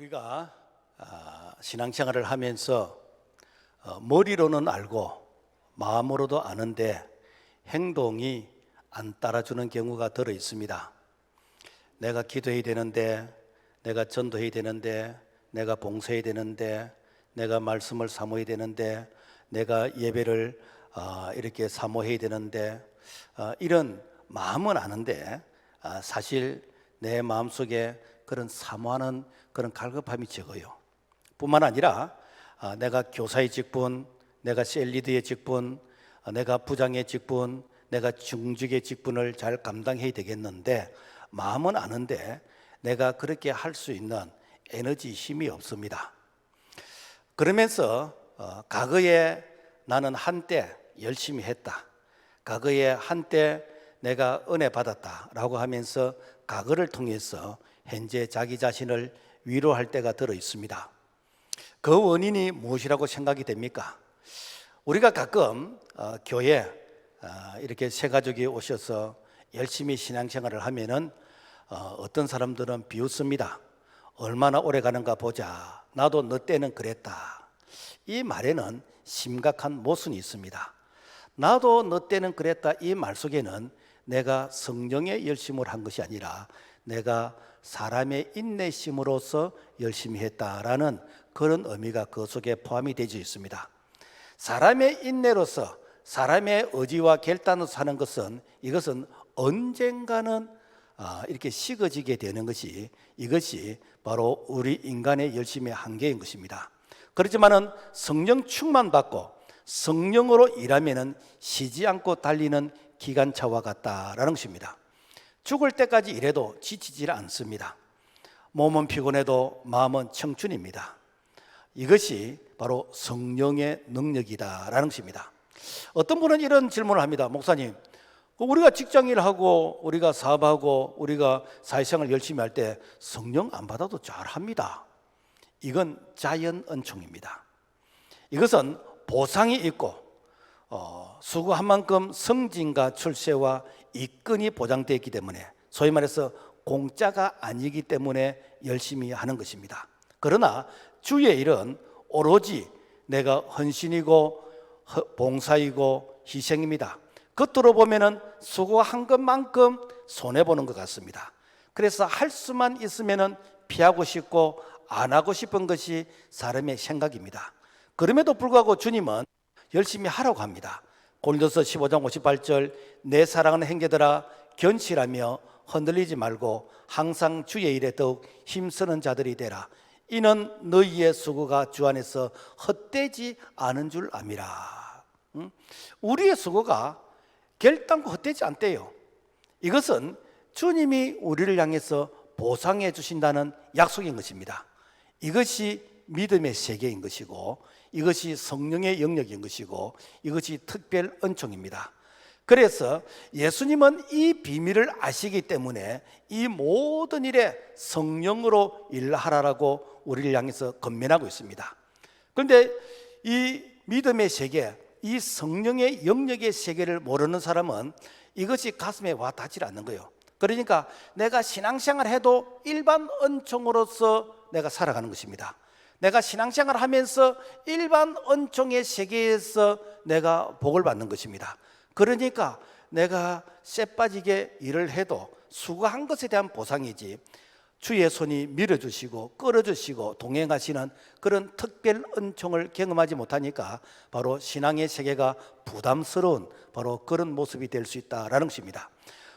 우리가 신앙생활을 하면서 머리로는 알고 마음으로도 아는데 행동이 안 따라주는 경우가 들어 있습니다. 내가 기도해야 되는데, 내가 전도해야 되는데, 내가 봉사해야 되는데, 내가 말씀을 사모해야 되는데, 내가 예배를 이렇게 사모해야 되는데, 이런 마음은 아는데 사실 내 마음속에 그런 사모하는 그런 갈급함이 적어요. 뿐만 아니라 내가 교사의 직분, 내가 셀리드의 직분, 내가 부장의 직분, 내가 중직의 직분을 잘 감당해야 되겠는데 마음은 아는데 내가 그렇게 할 수 있는 에너지, 힘이 없습니다. 그러면서 과거에 나는 한때 열심히 했다, 과거에 한때 내가 은혜 받았다라고 하면서 과거를 통해서 현재 자기 자신을 위로할 때가 들어 있습니다. 그 원인이 무엇이라고 생각이 됩니까? 우리가 가끔 교회 이렇게 새 가족이 오셔서 열심히 신앙생활을 하면은 어떤 사람들은 비웃습니다. 얼마나 오래 가는가 보자, 나도 너 때는 그랬다. 이 말에는 심각한 모순이 있습니다. 나도 너 때는 그랬다, 이 말 속에는 내가 성령의 열심을 한 것이 아니라 내가 사람의 인내심으로서 열심히 했다라는 그런 의미가 그 속에 포함이 되어 있습니다. 사람의 인내로서 사람의 의지와 결단으로 사는 것은 이것은 언젠가는 이렇게 식어지게 되는 것이, 이것이 바로 우리 인간의 열심의 한계인 것입니다. 그렇지만은 성령 충만받고 성령으로 일하면은 쉬지 않고 달리는 기관차와 같다라는 것입니다. 죽을 때까지 일해도 지치지 않습니다. 몸은 피곤해도 마음은 청춘입니다. 이것이 바로 성령의 능력이다라는 것입니다. 어떤 분은 이런 질문을 합니다. 목사님, 우리가 직장일을 하고 우리가 사업하고 우리가 사회생활 열심히 할 때 성령 안 받아도 잘합니다. 이건 자연 은총입니다. 이것은 보상이 있고 수고한 만큼 승진과 출세와 이권이 보장되어 있기 때문에, 소위 말해서 공짜가 아니기 때문에 열심히 하는 것입니다. 그러나 주의 일은 오로지 내가 헌신이고 봉사이고 희생입니다. 겉으로 보면은 수고한 것만큼 손해보는 것 같습니다. 그래서 할 수만 있으면은 피하고 싶고 안 하고 싶은 것이 사람의 생각입니다. 그럼에도 불구하고 주님은 열심히 하라고 합니다. 고린도서 15장 58절, 내 사랑하는 형제들아 견실하며 흔들리지 말고 항상 주의 일에 더욱 힘쓰는 자들이 되라. 이는 너희의 수고가 주 안에서 헛되지 않은 줄 암이라. 우리의 수고가 결단코 헛되지 않대요. 이것은 주님이 우리를 향해서 보상해 주신다는 약속인 것입니다. 이것이 믿음의 세계인 것이고, 이것이 성령의 영역인 것이고, 이것이 특별 은총입니다. 그래서 예수님은 이 비밀을 아시기 때문에 이 모든 일에 성령으로 일하라고 우리를 향해서 권면하고 있습니다. 그런데 이 믿음의 세계, 이 성령의 영역의 세계를 모르는 사람은 이것이 가슴에 와 닿지 않는 거예요. 그러니까 내가 신앙생활 해도 일반 은총으로서 내가 살아가는 것입니다. 내가 신앙생활 하면서 일반 은총의 세계에서 내가 복을 받는 것입니다. 그러니까 내가 쇠 빠지게 일을 해도 수고한 것에 대한 보상이지, 주의 손이 밀어주시고 끌어주시고 동행하시는 그런 특별 은총을 경험하지 못하니까 바로 신앙의 세계가 부담스러운 바로 그런 모습이 될 수 있다는 것입니다.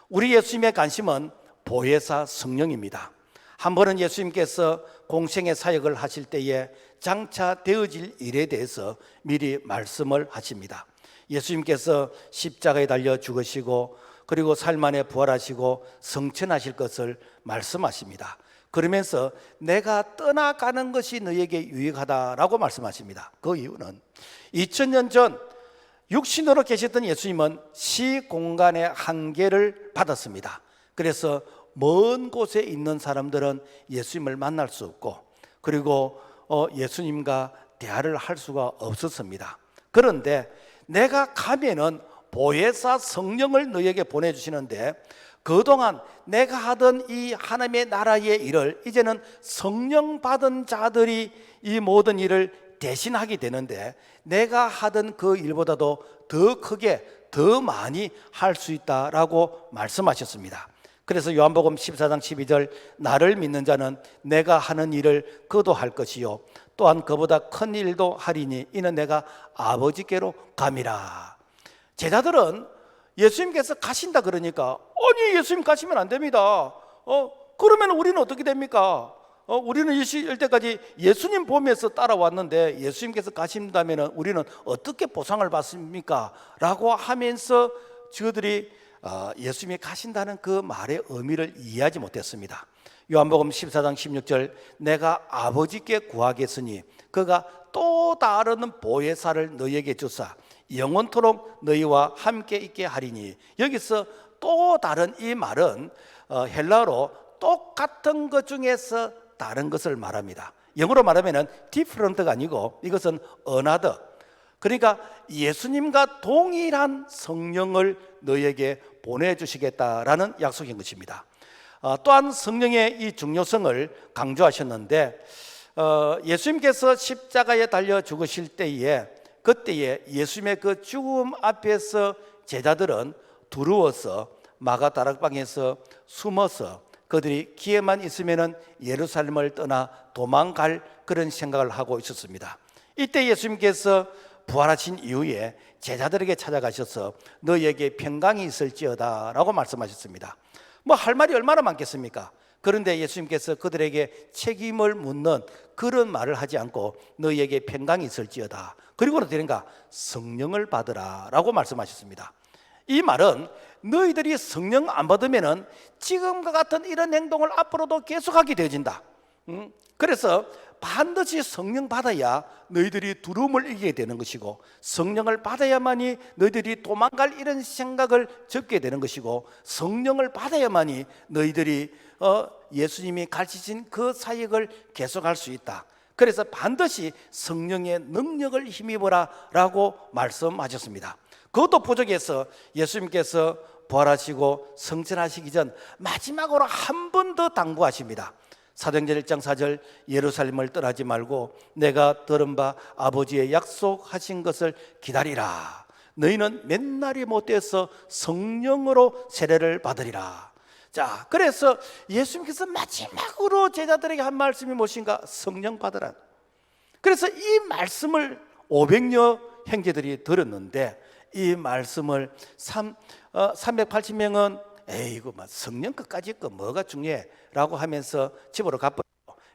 우리 예수님의 관심은 보혜사 성령입니다. 한 번은 예수님께서 공생의 사역을 하실 때에 장차 되어질 일에 대해서 미리 말씀을 하십니다. 예수님께서 십자가에 달려 죽으시고 그리고 삶 안에 부활하시고 성천하실 것을 말씀하십니다. 그러면서 내가 떠나가는 것이 너에게 유익하다라고 말씀하십니다. 그 이유는 2000년 전 육신으로 계셨던 예수님은 시공간의 한계를 받았습니다. 그래서 먼 곳에 있는 사람들은 예수님을 만날 수 없고, 그리고 예수님과 대화를 할 수가 없었습니다. 그런데 내가 가면은 보혜사 성령을 너에게 보내주시는데 그동안 내가 하던 이 하나님의 나라의 일을 이제는 성령 받은 자들이 이 모든 일을 대신하게 되는데, 내가 하던 그 일보다도 더 크게 더 많이 할 수 있다라고 말씀하셨습니다. 그래서 요한복음 14장 12절, 나를 믿는 자는 내가 하는 일을 그도 할 것이요 또한 그보다 큰 일도 하리니 이는 내가 아버지께로 감이라. 제자들은 예수님께서 가신다 그러니까, 아니 예수님 가시면 안 됩니다. 그러면 우리는 어떻게 됩니까? 우리는 일 때까지 예수님 보면서 따라왔는데 예수님께서 가신다면 우리는 어떻게 보상을 받습니까? 라고 하면서 저들이 예수님이 가신다는 그 말의 의미를 이해하지 못했습니다. 요한복음 14장 16절, 내가 아버지께 구하겠으니 그가 또 다른 보혜사를 너희에게 주사 영원토록 너희와 함께 있게 하리니, 여기서 또 다른 이 말은 헬라어로 똑같은 것 중에서 다른 것을 말합니다. 영어로 말하면 different가 아니고 이것은 another. 그러니까 예수님과 동일한 성령을 너희에게 보내주시겠다라는 약속인 것입니다. 또한 성령의 이 중요성을 강조하셨는데, 예수님께서 십자가에 달려 죽으실 때에, 그때에 예수님의 그 죽음 앞에서 제자들은 두려워서 마가다락방에서 숨어서 그들이 기회만 있으면 예루살렘을 떠나 도망갈 그런 생각을 하고 있었습니다. 이때 예수님께서 부활하신 이후에 제자들에게 찾아가셔서 너희에게 평강이 있을지어다 라고 말씀하셨습니다. 뭐 할 말이 얼마나 많겠습니까? 그런데 예수님께서 그들에게 책임을 묻는 그런 말을 하지 않고 너희에게 평강이 있을지어다, 그리고는 되는가 성령을 받으라 라고 말씀하셨습니다. 이 말은 너희들이 성령 안 받으면 지금과 같은 이런 행동을 앞으로도 계속하게 되어진다. 그래서 반드시 성령 받아야 너희들이 두려움을 이기게 되는 것이고, 성령을 받아야만이 너희들이 도망갈 이런 생각을 접게 되는 것이고, 성령을 받아야만이 너희들이 예수님이 가르치신 그 사역을 계속할 수 있다. 그래서 반드시 성령의 능력을 힘입어라 라고 말씀하셨습니다. 그것도 부족해서 예수님께서 부활하시고 성천하시기 전 마지막으로 한 번 더 당부하십니다. 사도행전 1장 4절, 예루살렘을 떠나지 말고 내가 들은 바 아버지의 약속하신 것을 기다리라. 너희는 맨날이 못되어서 성령으로 세례를 받으리라. 자, 그래서 예수님께서 마지막으로 제자들에게 한 말씀이 무엇인가? 성령 받으라. 그래서 이 말씀을 500여 형제들이 들었는데, 이 말씀을 380명은 이거 성령 끝까지 거 뭐가 중요해 라고 하면서 집으로 가버리고,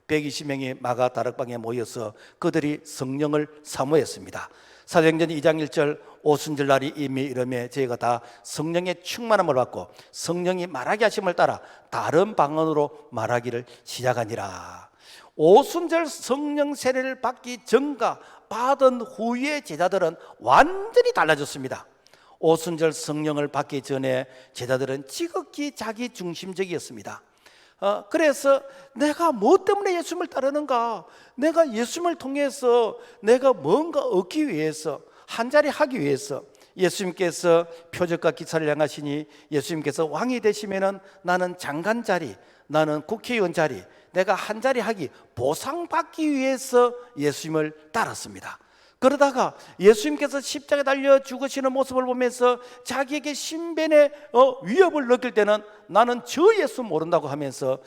120명이 마가 다락방에 모여서 그들이 성령을 사모했습니다. 사도행전 2장 1절, 오순절 날이 이미 이르매 저희가 다 성령의 충만함을 받고 성령이 말하게 하심을 따라 다른 방언으로 말하기를 시작하니라. 오순절 성령 세례를 받기 전과 받은 후의 제자들은 완전히 달라졌습니다. 오순절 성령을 받기 전에 제자들은 지극히 자기 중심적이었습니다. 그래서 내가 뭐 때문에 예수님을 따르는가? 내가 예수님을 통해서 내가 뭔가 얻기 위해서, 한자리 하기 위해서, 예수님께서 표적과 기사를 향하시니 예수님께서 왕이 되시면은 나는 장관 자리, 나는 국회의원 자리, 내가 한자리 하기, 보상받기 위해서 예수님을 따랐습니다. 그러다가 예수님께서 십자가에 달려 죽으시는 모습을 보면서 자기에게 신변의 위협을 느낄 때는 나는 저 예수 모른다고 하면서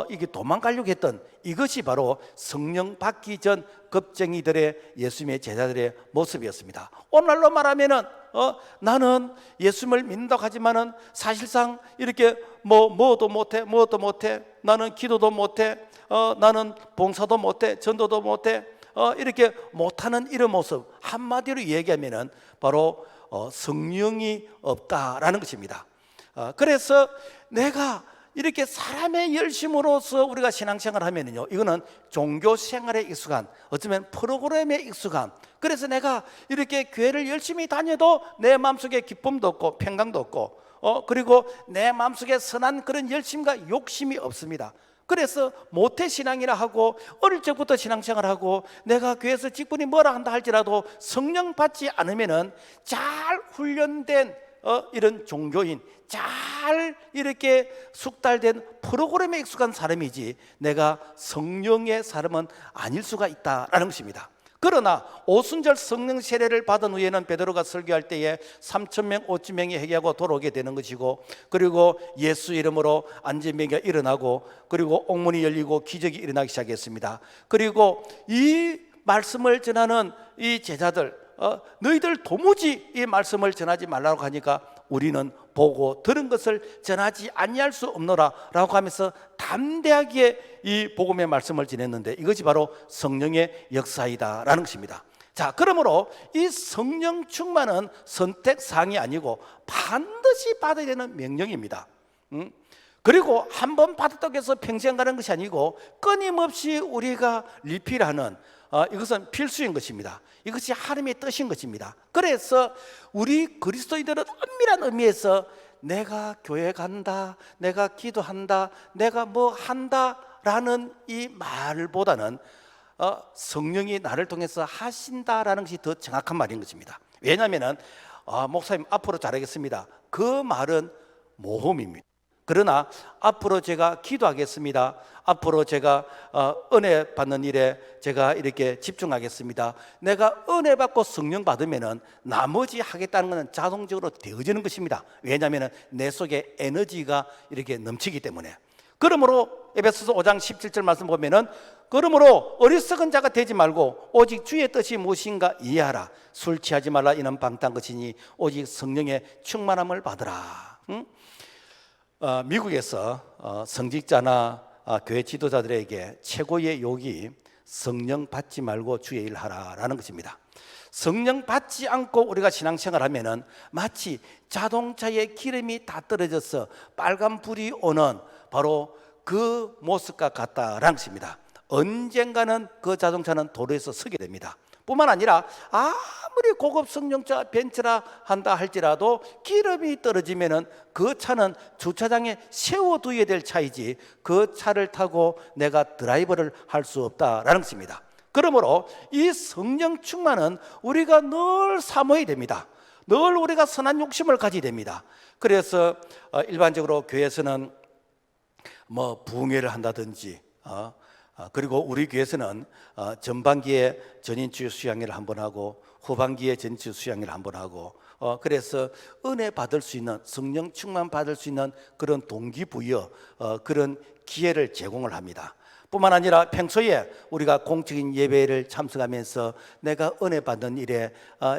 이게 도망가려고 했던, 이것이 바로 성령 받기 전 겁쟁이들의 예수님의 제자들의 모습이었습니다. 오늘날로 말하면은 나는 예수님을 믿는다고 하지만은 사실상 이렇게 뭐도 못해, 나는 기도도 못해, 나는 봉사도 못해, 전도도 못해, 이렇게 못하는 이런 모습, 한마디로 얘기하면은 바로 성령이 없다라는 것입니다. 그래서 내가 이렇게 사람의 열심으로서 우리가 신앙생활을 하면은요, 이거는 종교 생활에 익숙한, 어쩌면 프로그램에 익숙한, 그래서 내가 이렇게 교회를 열심히 다녀도 내 마음속에 기쁨도 없고 평강도 없고, 그리고 내 마음속에 선한 그런 열심과 욕심이 없습니다. 그래서 모태신앙이라 하고 어릴 적부터 신앙생활하고 내가 교회에서 직분이 뭐라 한다 할지라도 성령 받지 않으면은 잘 훈련된 이런 종교인, 잘 이렇게 숙달된 프로그램에 익숙한 사람이지 내가 성령의 사람은 아닐 수가 있다라는 것입니다. 그러나 오순절 성령 세례를 받은 후에는 베드로가 설교할 때에 3,000명, 5,000명이 회개하고 돌아오게 되는 것이고, 그리고 예수 이름으로 안전병기가 일어나고, 그리고 옥문이 열리고 기적이 일어나기 시작했습니다. 그리고 이 말씀을 전하는 이 제자들, 너희들 도무지 이 말씀을 전하지 말라고 하니까 우리는 보고 들은 것을 전하지 아니할 수 없노라 라고 하면서 담대하게 이 복음의 말씀을 전했는데, 이것이 바로 성령의 역사이다 라는 것입니다. 자, 그러므로 이 성령 충만은 선택사항이 아니고 반드시 받아야 되는 명령입니다. 그리고 한 번 받았다고 해서 평생 가는 것이 아니고 끊임없이 우리가 리필하는, 이것은 필수인 것입니다. 이것이 하나님의 뜻인 것입니다. 그래서 우리 그리스도인들은 엄밀한 의미에서 내가 교회 간다, 내가 기도한다, 내가 뭐 한다 라는 이 말보다는 성령이 나를 통해서 하신다라는 것이 더 정확한 말인 것입니다. 왜냐하면 목사님 앞으로 잘하겠습니다, 그 말은 모험입니다. 그러나 앞으로 제가 기도하겠습니다, 앞으로 제가 은혜 받는 일에 제가 이렇게 집중하겠습니다, 내가 은혜 받고 성령 받으면 나머지 하겠다는 것은 자동적으로 되어지는 것입니다. 왜냐하면 내 속에 에너지가 이렇게 넘치기 때문에. 그러므로 에베소서 5장 17절 말씀 보면은, 그러므로 어리석은 자가 되지 말고 오직 주의 뜻이 무엇인가 이해하라. 술 취하지 말라, 이는 방탕 것이니 오직 성령의 충만함을 받으라. 미국에서 성직자나 교회 지도자들에게 최고의 욕이 성령 받지 말고 주의 일 하라라는 것입니다. 성령 받지 않고 우리가 신앙생활 하면은 마치 자동차에 기름이 다 떨어져서 빨간 불이 오는 바로 그 모습과 같다라는 것입니다. 언젠가는 그 자동차는 도로에서 서게 됩니다. 뿐만 아니라 아무리 고급 성령차 벤츠라 한다 할지라도 기름이 떨어지면은 그 차는 주차장에 세워두어야 될 차이지 그 차를 타고 내가 드라이브를 할 수 없다라는 것입니다. 그러므로 이 성령 충만은 우리가 늘 사모해야 됩니다. 늘 우리가 선한 욕심을 가지게 됩니다. 그래서 일반적으로 교회에서는 뭐 부흥회를 한다든지, 그리고 우리 교회에서는 전반기에 전인주 수양회를 한번 하고 후반기에 전인주 수양회를 한번 하고, 그래서 은혜 받을 수 있는, 성령 충만 받을 수 있는 그런 동기부여, 그런 기회를 제공을 합니다. 뿐만 아니라 평소에 우리가 공적인 예배를 참석하면서 내가 은혜 받는 일에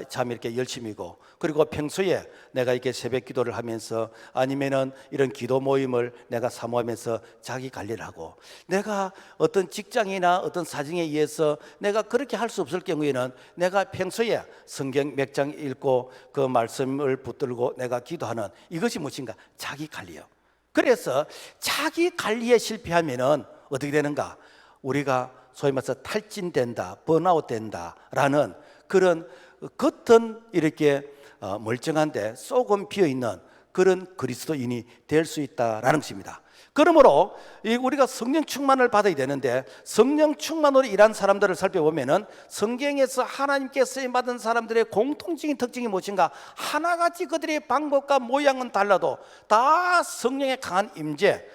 참 이렇게 열심이고, 그리고 평소에 내가 이렇게 새벽 기도를 하면서 아니면은 이런 기도 모임을 내가 사모하면서 자기 관리를 하고, 내가 어떤 직장이나 어떤 사정에 의해서 내가 그렇게 할 수 없을 경우에는 내가 평소에 성경 몇 장 읽고 그 말씀을 붙들고 내가 기도하는, 이것이 무엇인가? 자기 관리요. 그래서 자기 관리에 실패하면은 어떻게 되는가? 우리가 소위 말해서 탈진된다, 번아웃 된다라는 그런 겉은 이렇게 멀쩡한데 속은 비어있는 그런 그리스도인이 될 수 있다라는 것입니다. 그러므로 우리가 성령 충만을 받아야 되는데, 성령 충만으로 일한 사람들을 살펴보면은 성경에서 하나님께 쓰임받은 사람들의 공통적인 특징이 무엇인가? 하나같이 그들의 방법과 모양은 달라도 다 성령의 강한 임재,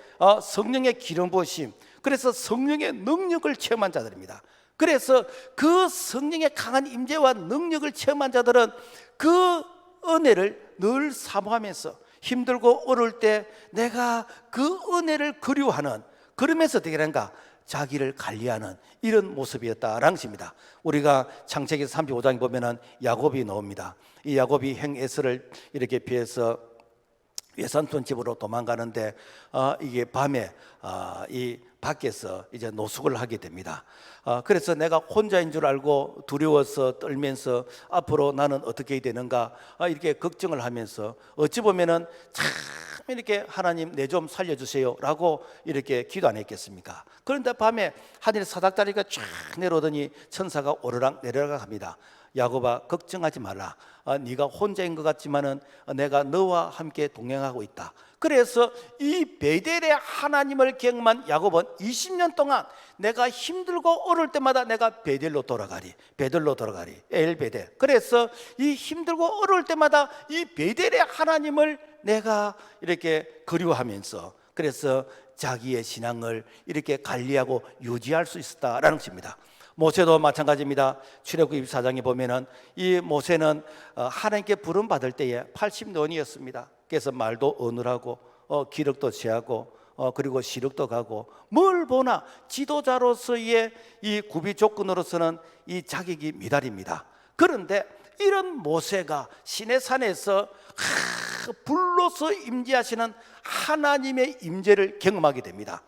성령의 기름 부으심, 그래서 성령의 능력을 체험한 자들입니다. 그래서 그 성령의 강한 임재와 능력을 체험한 자들은 그 은혜를 늘 사모하면서 힘들고 어려울 때 내가 그 은혜를 그리워하는, 그러면서 어떻게 하는가? 자기를 관리하는 이런 모습이었다라는 것입니다. 우리가 창세기 35장에 보면은 야곱이 나옵니다. 이 야곱이 형 에서를 이렇게 피해서 외삼촌 집으로 도망가는데 이게 밤에 이 밖에서 이제 노숙을 하게 됩니다. 그래서 내가 혼자인 줄 알고 두려워서 떨면서 앞으로 나는 어떻게 해야 되는가 이렇게 걱정을 하면서, 어찌 보면은 참 이렇게 하나님 내 좀 살려주세요 라고 이렇게 기도 안 했겠습니까? 그런데 밤에 하늘에 사닥다리가 쫙 내려오더니 천사가 오르락 내리락 합니다. 야곱아 걱정하지 말라. 네가 혼자인 것 같지만은 내가 너와 함께 동행하고 있다. 그래서 이 베델의 하나님을 경험한 야곱은 20년 동안 내가 힘들고 어려울 때마다 내가 베델로 돌아가리, 엘 베델. 그래서 이 힘들고 어려울 때마다 이 베델의 하나님을 내가 이렇게 그리워하면서, 그래서 자기의 신앙을 이렇게 관리하고 유지할 수 있었다라는 것입니다. 모세도 마찬가지입니다. 출애굽기 24장에 보면은 이 모세는 하나님께 부름 받을 때에 80노년이었습니다. 그래서 말도 어눌하고 기력도 취하고 그리고 시력도 가고 뭘 보나 지도자로서의 이 구비 조건으로서는 이 자격이 미달입니다. 그런데 이런 모세가 시내산에서 불로서 임재하시는 하나님의 임재를 경험하게 됩니다.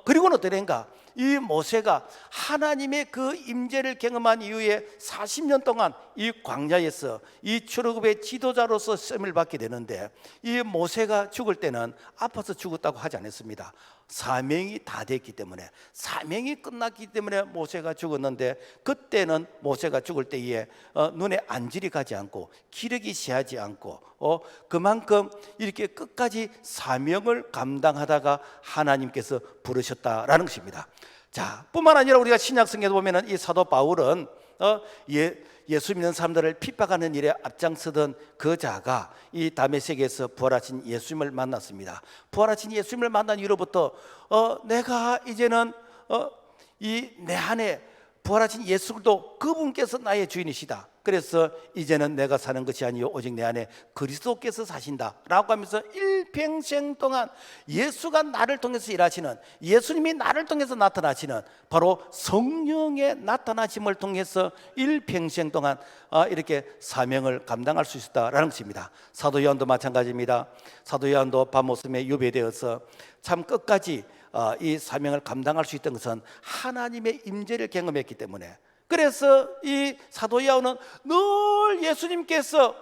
그리고는 어떠한가? 이 모세가 하나님의 그 임재를 경험한 이후에 40년 동안 이 광야에서 이 출애굽의 지도자로서 쓰임을 받게 되는데, 이 모세가 죽을 때는 아파서 죽었다고 하지 않았습니다. 사명이 다 됐기 때문에, 사명이 끝났기 때문에 모세가 죽었는데, 그때는 모세가 죽을 때에 눈에 안질이 가지 않고 기력이 쇠하지 않고 그만큼 이렇게 끝까지 사명을 감당하다가 하나님께서 부르셨다라는 것입니다. 자, 뿐만 아니라 우리가 신약성경에 보면은 이 사도 바울은 예수 믿는 사람들을 핍박하는 일에 앞장서던 그 자가 이 다메섹에서 부활하신 예수님을 만났습니다. 부활하신 예수님을 만난 이후로부터 내가 이제는 이 내 안에 부활하신 예수 그리스도 그분께서 나의 주인이시다. 그래서 이제는 내가 사는 것이 아니요 오직 내 안에 그리스도께서 사신다라고 하면서 일평생 동안 예수가 나를 통해서 일하시는, 예수님이 나를 통해서 나타나시는 바로 성령의 나타나심을 통해서 일평생 동안 이렇게 사명을 감당할 수 있었다라는 것입니다. 사도 요한도 마찬가지입니다. 사도 요한도 밤모섬에 유배되어서 참 끝까지 이 사명을 감당할 수 있던 것은 하나님의 임재를 경험했기 때문에, 그래서 이 사도 요한은 늘 예수님께서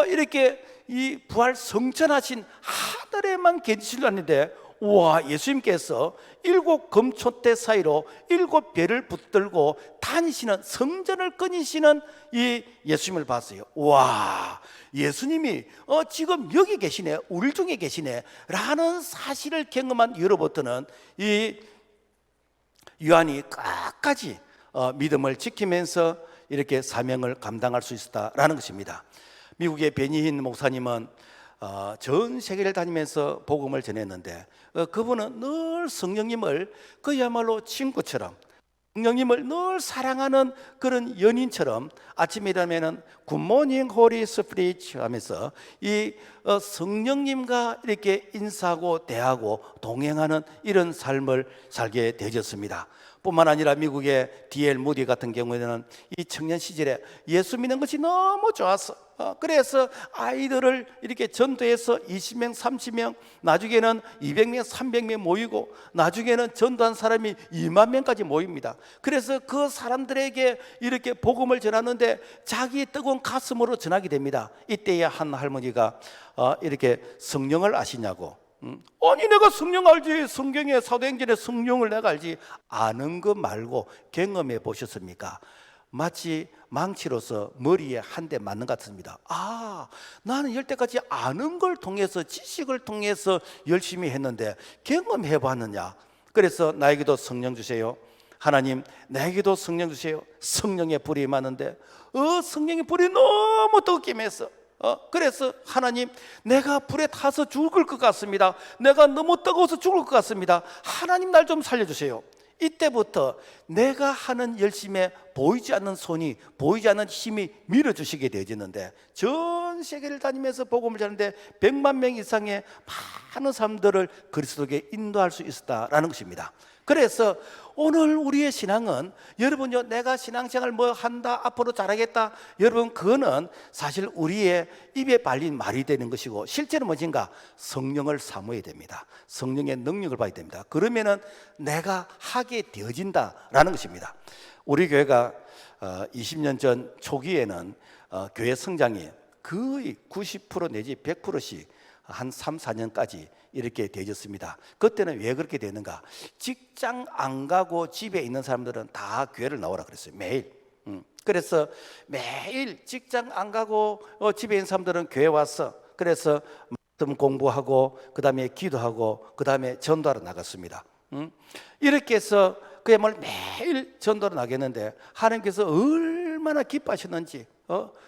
이렇게 이 부활 성천하신 하늘에만 계시지 않는데, 와, 예수님께서 7 금초대 사이로 7 배를 붙들고 다니시는, 성전을 끊이시는 이 예수님을 봤어요. 와, 예수님이 지금 여기 계시네, 우리 중에 계시네 라는 사실을 경험한 이후로부터는 이 요한이 끝까지 믿음을 지키면서 이렇게 사명을 감당할 수 있었다라는 것입니다. 미국의 베니힌 목사님은 전 세계를 다니면서 복음을 전했는데, 그분은 늘 성령님을 그야말로 친구처럼, 성령님을 늘 사랑하는 그런 연인처럼 아침에 일어나면 굿모닝 홀리 스피릿 하면서 이 성령님과 이렇게 인사하고 대하고 동행하는 이런 삶을 살게 되었습니다. 뿐만 아니라 미국의 D.L. 무디 같은 경우에는 이 청년 시절에 예수 믿는 것이 너무 좋았어. 그래서 아이들을 이렇게 전도해서 20명, 30명, 나중에는 200명, 300명 모이고, 나중에는 전도한 사람이 2만 명까지 모입니다. 그래서 그 사람들에게 이렇게 복음을 전하는데 자기 뜨거운 가슴으로 전하게 됩니다. 이때에 한 할머니가 이렇게 성령을 아시냐고. 아니, 내가 성령 알지, 성경에 사도행전에 성령을 내가 알지. 아는 거 말고 경험해 보셨습니까? 마치 망치로서 머리에 한 대 맞는 것 같습니다. 나는 이때까지 아는 걸 통해서, 지식을 통해서 열심히 했는데 경험해 봤느냐. 그래서 나에게도 성령 주세요. 하나님, 나에게도 성령 주세요. 성령의 불이 임하는데 성령의 불이 너무 뜨겁게 임해서 그래서 하나님, 내가 불에 타서 죽을 것 같습니다. 내가 너무 뜨거워서 죽을 것 같습니다. 하나님, 날 좀 살려주세요. 이때부터 내가 하는 열심에 보이지 않는 손이, 보이지 않는 힘이 밀어주시게 되어지는데, 전 세계를 다니면서 복음을 전하는데 100만 명 이상의 많은 사람들을 그리스도께 인도할 수 있었다라는 것입니다. 그래서 오늘 우리의 신앙은, 여러분요, 내가 신앙생활 뭐 한다, 앞으로 잘하겠다, 여러분, 그거는 사실 우리의 입에 발린 말이 되는 것이고, 실제는 무엇인가? 성령을 사모해야 됩니다. 성령의 능력을 봐야 됩니다. 그러면은 내가 하게 되어진다라는 것입니다. 우리 교회가 20년 전 초기에는 교회 성장이 거의 90% 내지 100%씩 한 3, 4년까지 이렇게 되어졌습니다. 그때는 왜 그렇게 되는가? 직장 안 가고 집에 있는 사람들은 다 교회를 나오라 그랬어요. 매일. 그래서 매일 직장 안 가고 집에 있는 사람들은 교회 왔어. 그래서 말씀 공부하고 그다음에 기도하고 그다음에 전도하러 나갔습니다. 이렇게 해서 그야말로 매일 전도하러 나겠는데 하나님께서 얼마나 기뻐하셨는지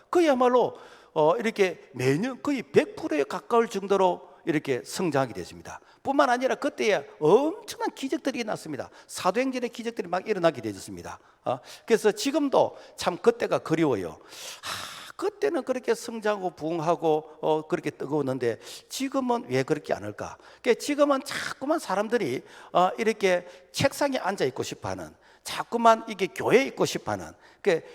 그야말로 이렇게 매년 거의 100%에 가까울 정도로 이렇게 성장하게 됐습니다. 뿐만 아니라 그때에 엄청난 기적들이 났습니다. 사도행전의 기적들이 막 일어나게 되었습니다. 그래서 지금도 참 그때가 그리워요. 그때는 그렇게 성장하고 부흥하고 그렇게 뜨거웠는데 지금은 왜 그렇게 않을까? 그러니까 지금은 자꾸만 사람들이 이렇게 책상에 앉아 있고 싶어하는, 자꾸만 이게 교회에 있고 싶어하는. 그러니까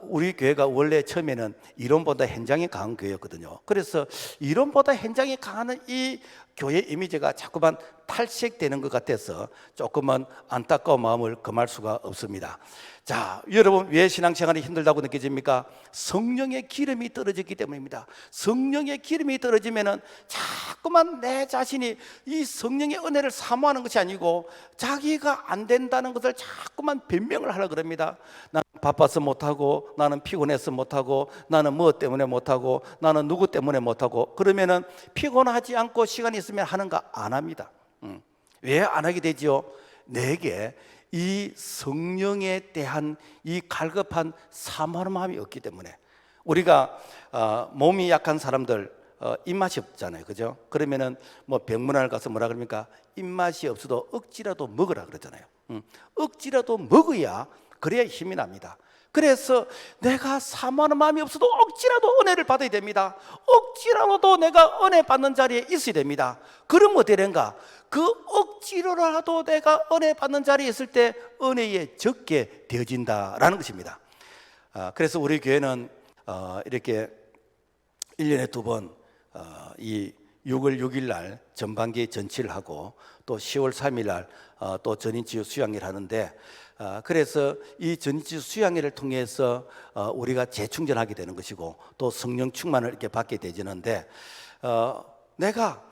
우리 교회가 원래 처음에는 이론보다 현장이 강한 교회였거든요. 그래서 이론보다 현장이 강한 이 교회 이미지가 자꾸만 탈색되는 것 같아서 조금은 안타까운 마음을 금할 수가 없습니다. 자, 여러분 왜 신앙생활이 힘들다고 느껴집니까? 성령의 기름이 떨어졌기 때문입니다. 성령의 기름이 떨어지면은 자꾸만 내 자신이 이 성령의 은혜를 사모하는 것이 아니고 자기가 안 된다는 것을 자꾸만 변명을 하려고 그럽니다. 나는 바빠서 못하고, 나는 피곤해서 못하고, 나는 뭐 때문에 못하고, 나는 누구 때문에 못하고. 그러면은 피곤하지 않고 시간이 있으면 하는가? 안 합니다. 왜 안 하게 되죠? 내게 이 성령에 대한 이 갈급한 사모하는 마음이 없기 때문에. 우리가 몸이 약한 사람들 입맛이 없잖아요, 그죠? 그러면은 뭐 병문안을 가서 뭐라 그럽니까? 입맛이 없어도 억지라도 먹으라 그러잖아요. 억지라도 먹어야 그래야 힘이 납니다. 그래서 내가 사모하는 마음이 없어도 억지라도 은혜를 받아야 됩니다. 억지라도 내가 은혜 받는 자리에 있어야 됩니다. 그럼 어떻게 되는가? 그 억지로라도 내가 은혜 받는 자리에 있을 때 은혜에 적게 되어진다라는 것입니다. 그래서 우리 교회는 이렇게 1년에 2번 이 6월 6일 날 전반기 전치를 하고 또 10월 3일 날 또 전인치유 수양회를 하는데, 그래서 이 전인치유 수양회를 통해서 우리가 재충전하게 되는 것이고 또 성령 충만을 이렇게 받게 되지는데, 내가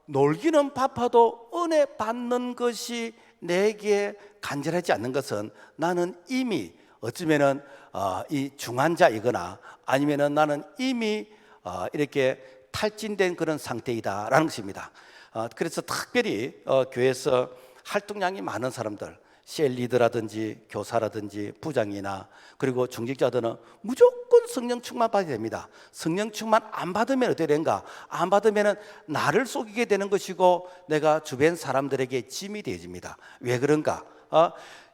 놀기는 바빠도 은혜 받는 것이 내게 간절하지 않는 것은 나는 이미 어쩌면은 이 중환자이거나 아니면은 나는 이미 이렇게 탈진된 그런 상태이다라는 것입니다. 그래서 특별히 교회에서 활동량이 많은 사람들, 셀리더라든지 교사라든지 부장이나 그리고 중직자들은 무조건 성령 충만 받아야 됩니다. 성령 충만 안 받으면 어떻게 되는가? 안 받으면 나를 속이게 되는 것이고 내가 주변 사람들에게 짐이 되어집니다. 왜 그런가?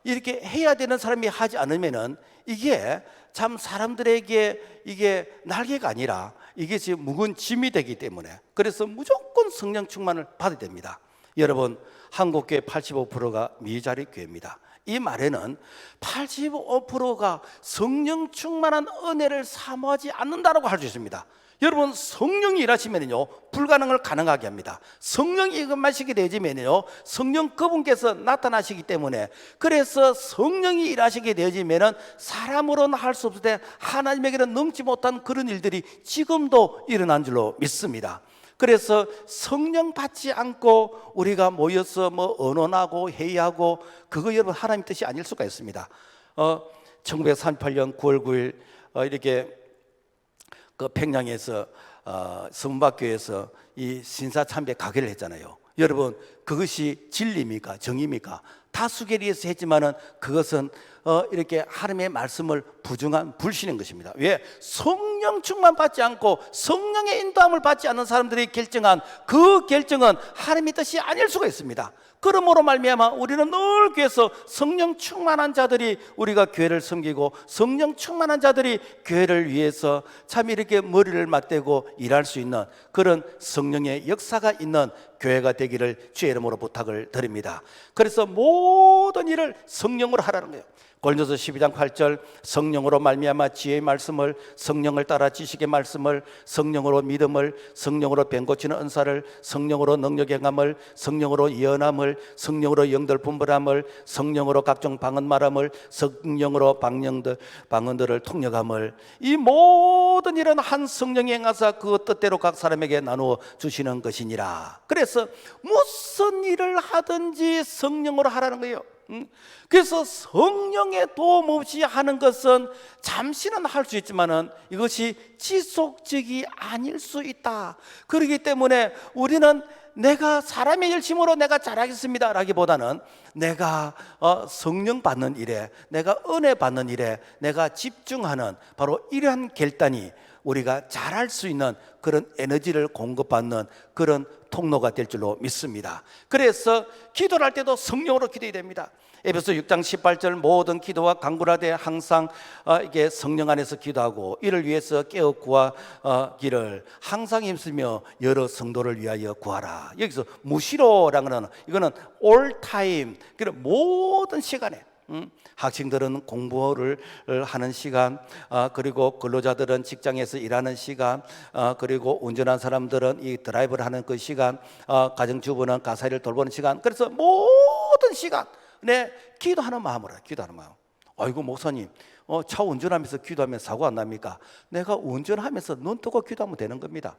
이렇게 해야 되는 사람이 하지 않으면은 이게 참 사람들에게 이게 날개가 아니라 이게 지금 무거운 짐이 되기 때문에, 그래서 무조건 성령 충만을 받아야 됩니다. 여러분, 한국교회 85%가 미자리 교회입니다. 이 말에는 85%가 성령 충만한 은혜를 사모하지 않는다라고 할 수 있습니다. 여러분, 성령이 일하시면요 불가능을 가능하게 합니다. 성령이 이것마시게 되어지면요 성령 그분께서 나타나시기 때문에, 그래서 성령이 일하시게 되어지면은 사람으로는 할 수 없을 때 하나님에게는 넘지 못한 그런 일들이 지금도 일어난 줄로 믿습니다. 그래서 성령 받지 않고 우리가 모여서 뭐 언언하고 회의하고, 그거 여러분 하나님 뜻이 아닐 수가 있습니다. 1938년 9월 9일 이렇게 그 평양에서 성박교에서 이 신사참배 가게를 했잖아요. 여러분, 그것이 진리입니까? 정의입니까? 다수결위에서 했지만은 그것은 이렇게 하나님의 말씀을 부정한 불신인 것입니다. 왜? 성령 충만 받지 않고 성령의 인도함을 받지 않는 사람들이 결정한 그 결정은 하나님의 뜻이 아닐 수가 있습니다. 그러므로 말미암아 우리는 늘 교회에서 성령 충만한 자들이 우리가 교회를 섬기고 성령 충만한 자들이 교회를 위해서 참 이렇게 머리를 맞대고 일할 수 있는 그런 성령의 역사가 있는 교회가 되기를 주의 이름으로 부탁을 드립니다. 그래서 모든 일을 성령으로 하라는 거예요. 고린도서 12장 8절, 성령으로 말미암아 지혜의 말씀을, 성령을 따라 지식의 말씀을, 성령으로 믿음을, 성령으로 병 고치는 은사를, 성령으로 능력의 행함을, 성령으로 예언함을, 성령으로 영들 분별함을, 성령으로 각종 방언 말함을, 성령으로 방언들을 통역함을, 이 모든 일은 한 성령이 행하사 그 뜻대로 각 사람에게 나누어 주시는 것이니라. 그래서 무슨 일을 하든지 성령으로 하라는 거예요. 그래서 성령의 도움 없이 하는 것은 잠시는 할 수 있지만은 이것이 지속적이 아닐 수 있다. 그렇기 때문에 우리는 내가 사람의 열심으로 내가 잘하겠습니다 라기보다는 내가 성령 받는 일에, 내가 은혜 받는 일에 내가 집중하는 바로 이러한 결단이 우리가 잘할 수 있는 그런 에너지를 공급받는 그런 통로가 될 줄로 믿습니다. 그래서 기도를 할 때도 성령으로 기도해야 됩니다. 에베소 6장 18절 모든 기도와 간구를 하되 항상 이게 성령 안에서 기도하고 이를 위해서 깨어 구하기를 항상 힘쓰며 여러 성도를 위하여 구하라. 여기서 무시로라는 거는 이거는 all time, 그런 모든 시간에 학생들은 공부를 하는 시간, 그리고 근로자들은 직장에서 일하는 시간, 그리고 운전한 사람들은 이 드라이브를 하는 그 시간, 가정주부는 가사일을 돌보는 시간. 그래서 모든 시간 기도하는 마음으로, 기도하는 마음. 아이고 목사님, 차 운전하면서 기도하면 사고 안 납니까? 내가 운전하면서 눈 뜨고 기도하면 되는 겁니다.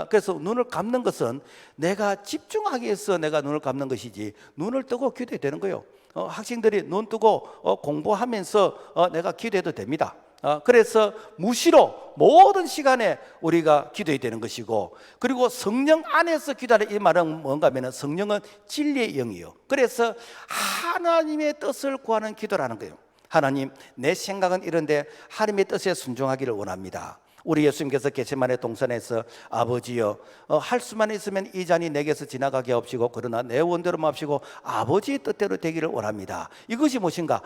그래서 눈을 감는 것은 내가 집중하기 위해서 내가 눈을 감는 것이지 눈을 뜨고 기도해야 되는 거예요. 학생들이 눈 뜨고 공부하면서 내가 기도해도 됩니다. 그래서 무시로 모든 시간에 우리가 기도해야 되는 것이고, 그리고 성령 안에서 기도하는 이 말은 뭔가 하면 성령은 진리의 영이요. 그래서 하나님의 뜻을 구하는 기도라는 거예요. 하나님, 내 생각은 이런데 하나님의 뜻에 순종하기를 원합니다. 우리 예수님께서 겟세마네 동산에서 아버지여, 할 수만 있으면 이 잔이 내게서 지나가게 하옵시고 그러나 내 원대로만 하옵시고 아버지의 뜻대로 되기를 원합니다. 이것이 무엇인가?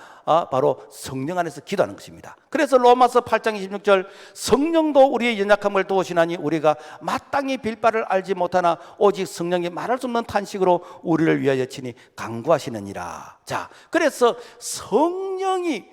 바로 성령 안에서 기도하는 것입니다. 그래서 로마서 8장 26절 성령도 우리의 연약함을 도우시나니 우리가 마땅히 빌 바를 알지 못하나 오직 성령이 말할 수 없는 탄식으로 우리를 위하여 친히 간구하시느니라. 자, 그래서 성령이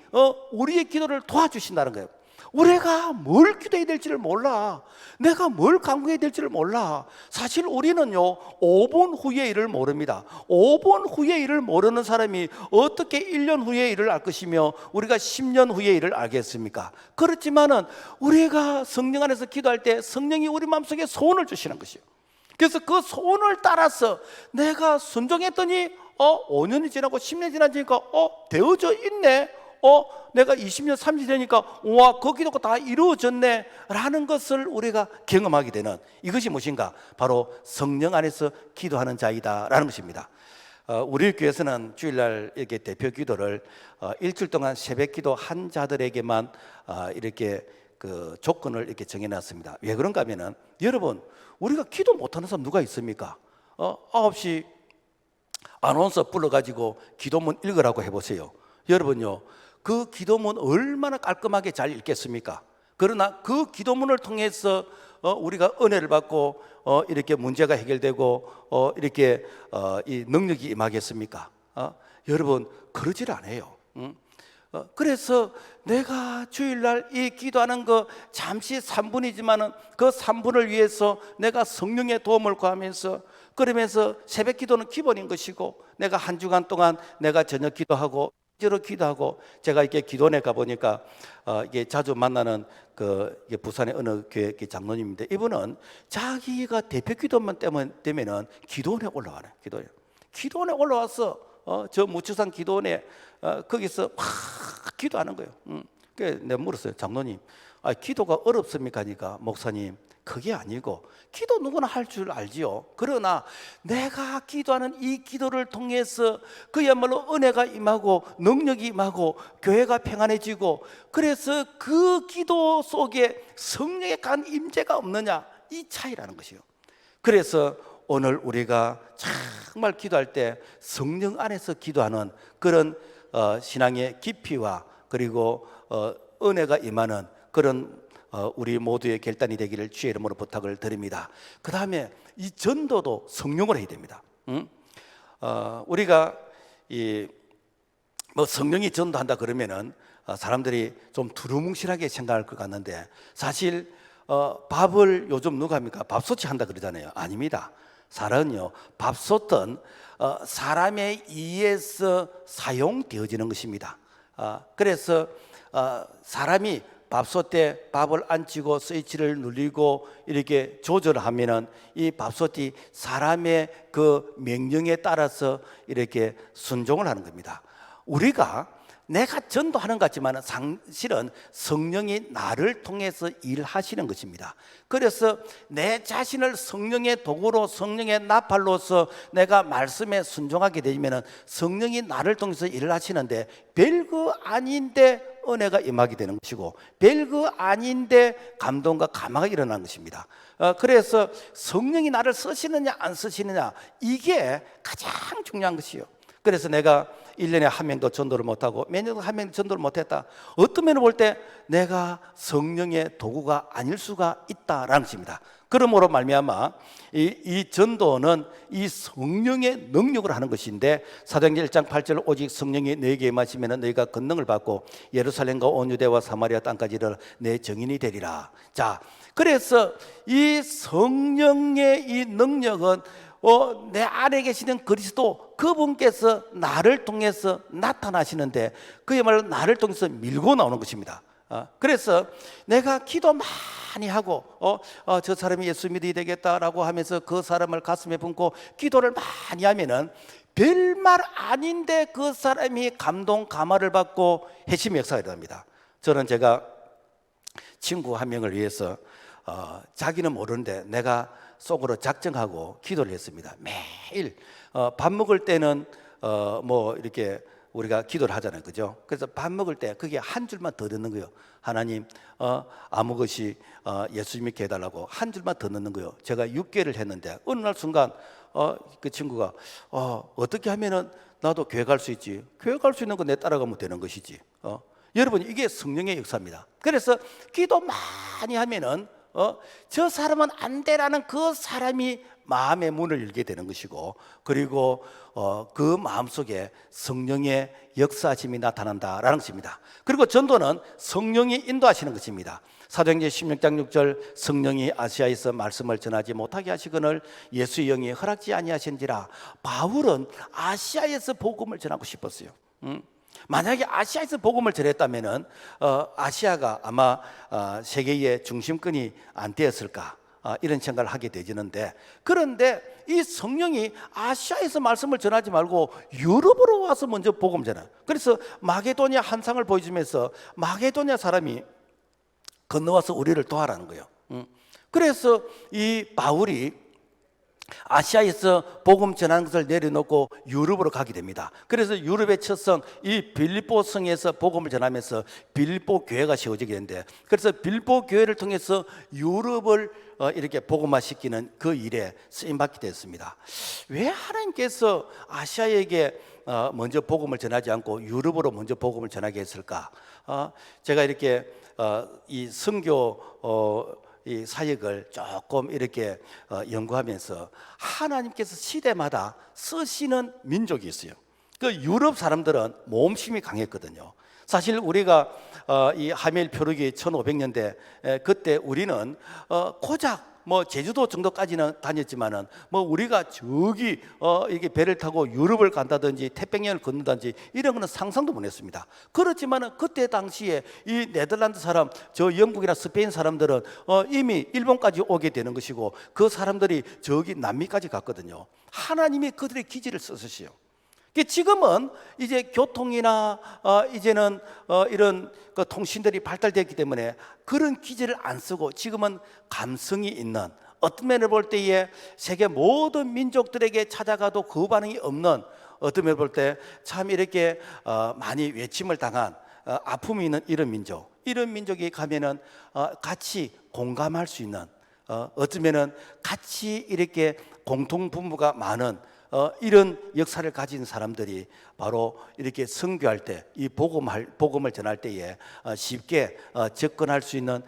우리의 기도를 도와주신다는 거예요. 우리가 뭘 기도해야 될지를 몰라. 내가 뭘 간구해야 될지를 몰라. 사실 우리는요 5분 후의 일을 모릅니다. 5분 후의 일을 모르는 사람이 어떻게 1년 후의 일을 알 것이며 우리가 10년 후의 일을 알겠습니까? 그렇지만은 우리가 성령 안에서 기도할 때 성령이 우리 마음속에 소원을 주시는 것이에요. 그래서 그 소원을 따라서 내가 순종했더니 5년이 지나고 10년이 지나니까 되어져 있네. 내가 20년, 30년 되니까 와, 그 기도가 다 이루어졌네 라는 것을 우리가 경험하게 되는 이것이 무엇인가? 바로 성령 안에서 기도하는 자이다 라는 것입니다. 우리 교회에서는 주일날 이렇게 대표 기도를 일주일 동안 새벽 기도 한 자들에게만 이렇게 그 조건을 이렇게 정해놨습니다. 왜 그런가 하면은 여러분, 우리가 기도 못하는 사람 누가 있습니까? 9시 아나운서 불러가지고 기도문 읽으라고 해보세요. 여러분요, 그 기도문 얼마나 깔끔하게 잘 읽겠습니까? 그러나 그 기도문을 통해서 우리가 은혜를 받고 이렇게 문제가 해결되고 이렇게 이 능력이 임하겠습니까? 여러분, 그러질 않아요. 그래서 내가 주일날 이 기도하는 거 잠시 3분이지만은 그 3분을 위해서 내가 성령의 도움을 구하면서, 그러면서 새벽 기도는 기본인 것이고, 내가 한 주간 동안 내가 저녁 기도하고 실제로 기도하고, 제가 이렇게 기도원에 가보니까 이게 자주 만나는 이게 부산의 어느 교회 장로님인데, 이분은 자기가 대표 기도만 되면은 기도원에 올라가네. 기도원에 올라와서 저 무추산 기도원에 거기서 막 기도하는 거예요. 그래서 내가 물었어요. 장로님, 기도가 어렵습니까? 하니까 목사님, 그게 아니고 기도 누구나 할 줄 알지요. 그러나 내가 기도하는 이 기도를 통해서 그야말로 은혜가 임하고 능력이 임하고 교회가 평안해지고, 그래서 그 기도 속에 성령의 간 임재가 없느냐, 이 차이라는 것이요. 그래서 오늘 우리가 정말 기도할 때 성령 안에서 기도하는 그런 신앙의 깊이와 그리고 은혜가 임하는 그런 우리 모두의 결단이 되기를 주의 이름으로 부탁을 드립니다. 그 다음에 이 전도도 성령으로 해야 됩니다. 우리가 뭐 성령이 전도한다 그러면은 사람들이 좀 두루뭉실하게 생각할 것 같는데, 사실 밥을 요즘 누가 합니까? 밥솥이 한다 그러잖아요. 아닙니다. 사람은요, 밥솥은 사람의 이에서 사용되어지는 것입니다. 그래서 사람이 밥솥에 밥을 앉히고 스위치를 누르고 이렇게 조절하면은 이 밥솥이 사람의 그 명령에 따라서 이렇게 순종을 하는 겁니다. 우리가 내가 전도하는 것 같지만 사실은 성령이 나를 통해서 일하시는 것입니다. 그래서 내 자신을 성령의 도구로, 성령의 나팔로서 내가 말씀에 순종하게 되면 성령이 나를 통해서 일을 하시는데 별거 아닌데 은혜가 임하게 되는 것이고, 별거 아닌데 감동과 감화가 일어나는 것입니다. 그래서 성령이 나를 쓰시느냐 안 쓰시느냐, 이게 가장 중요한 것이요. 그래서 내가 1년에 한 명도 전도를 못하고 매년 한 명도 전도를 못했다, 어떤 면을 볼 때 내가 성령의 도구가 아닐 수가 있다라는 것입니다. 그러므로 말미암아 이 전도는 이 성령의 능력을 하는 것인데, 사도행전 1장 8절 오직 성령이 너에게 임하시면 너희가 권능을 받고 예루살렘과 온 유대와 사마리아 땅까지 이르러 내 증인이 되리라. 자, 그래서 이 성령의 이 능력은 내 안에 계시는 그리스도, 그분께서 나를 통해서 나타나시는데 그야말로 나를 통해서 밀고 나오는 것입니다. 그래서 내가 기도 많이 하고 저 사람이 예수 믿어야 되겠다라고 하면서 그 사람을 가슴에 품고 기도를 많이 하면은 별말 아닌데 그 사람이 감동 감화를 받고 회심의 역사가 일어납니다. 저는 제가 친구 한 명을 위해서 자기는 모르는데 내가 속으로 작정하고 기도를 했습니다. 매일 밥 먹을 때는 뭐 이렇게 우리가 기도를 하잖아요, 그죠? 그래서 밥 먹을 때 그게 한 줄만 더 넣는 거예요. 하나님, 아무 것이 예수 믿게 해달라고 한 줄만 더 넣는 거예요. 제가 6개월을 했는데 어느 날 순간 그 친구가 어떻게 하면은 나도 교회 갈 수 있지? 교회 갈 수 있는 거 내 따라가면 되는 것이지. 여러분, 이게 성령의 역사입니다. 그래서 기도 많이 하면은 저 사람은 안 되라는 그 사람이 마음의 문을 열게 되는 것이고, 그리고 그 마음속에 성령의 역사심이 나타난다라는 것입니다. 그리고 전도는 성령이 인도하시는 것입니다. 사도행전 16장 6절 성령이 아시아에서 말씀을 전하지 못하게 하시거늘 예수의 영이 허락지 아니하신지라. 바울은 아시아에서 복음을 전하고 싶었어요. 만약에 아시아에서 복음을 전했다면은 아시아가 아마 세계의 중심권이 안 되었을까, 이런 생각을 하게 되지는데, 그런데 이 성령이 아시아에서 말씀을 전하지 말고 유럽으로 와서 먼저 복음을 전해요. 그래서 마게도니아 한상을 보여주면서 마게도니아 사람이 건너와서 우리를 도와라는 거예요. 그래서 이 바울이 아시아에서 복음 전하는 것을 내려놓고 유럽으로 가게 됩니다. 그래서 유럽의 첫 성, 이 빌립보 성에서 복음을 전하면서 빌립보 교회가 세워지게 되는데, 그래서 빌립보 교회를 통해서 유럽을 이렇게 복음화시키는 그 일에 쓰임받게 됐습니다. 왜 하나님께서 아시아에게 먼저 복음을 전하지 않고 유럽으로 먼저 복음을 전하게 했을까? 제가 이렇게 이 선교 이 사역을 조금 이렇게 연구하면서 하나님께서 시대마다 쓰시는 민족이 있어요. 그 유럽 사람들은 모험심이 강했거든요. 사실 우리가 이 하멜 표류기 1500년대 그때 우리는 고작 뭐 제주도 정도까지는 다녔지만은 뭐 우리가 저기 이게 배를 타고 유럽을 간다든지 태평양을 건너든지 이런 거는 상상도 못했습니다. 그렇지만은 그때 당시에 이 네덜란드 사람, 저 영국이나 스페인 사람들은 이미 일본까지 오게 되는 것이고, 그 사람들이 저기 남미까지 갔거든요. 하나님이 그들의 기지를 쓰시오. 지금은 이제 교통이나 이제는 이런 그 통신들이 발달되었기 때문에 그런 기지를 안 쓰고 지금은 감성이 있는, 어떤 면을 볼 때에 세계 모든 민족들에게 찾아가도 그 반응이 없는, 어떤 면을 볼 때 참 이렇게 많이 외침을 당한 아픔이 있는 이런 민족, 이런 민족이 가면은 같이 공감할 수 있는, 어쩌면은 같이 이렇게 공통 분모가 많은 이런 역사를 가진 사람들이 바로 이렇게 선교할 때, 이 복음을 전할 때에 쉽게 접근할 수 있는